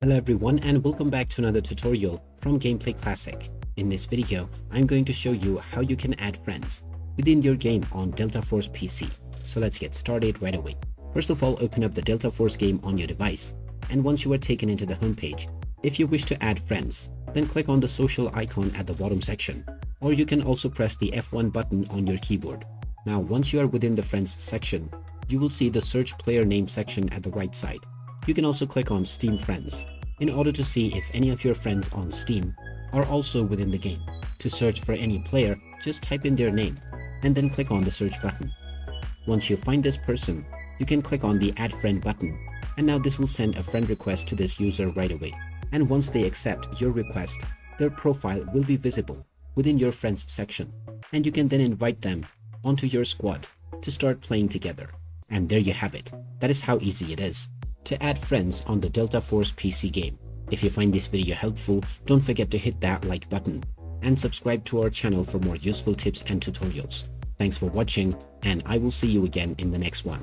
Hello everyone and welcome back to another tutorial from Gameplay Classic. In this video, I'm going to show you how you can add friends within your game on Delta Force PC. So let's get started right away. First of all, open up the Delta Force game on your device, and once you are taken into the homepage, if you wish to add friends, then click on the social icon at the bottom section, or you can also press the F1 button on your keyboard. Now once you are within the friends section, you will see the search player name section at the right side. You can also click on Steam Friends in order to see if any of your friends on Steam are also within the game. To search for any player, just type in their name and then click on the search button. Once you find this person, you can click on the Add Friend button, and now this will send a friend request to this user right away. And once they accept your request, their profile will be visible within your friends section, and you can then invite them onto your squad to start playing together. And there you have it. That is how easy it is to add friends on the Delta Force PC game. If you find this video helpful, don't forget to hit that like button and subscribe to our channel for more useful tips and tutorials. Thanks for watching, and I will see you again in the next one.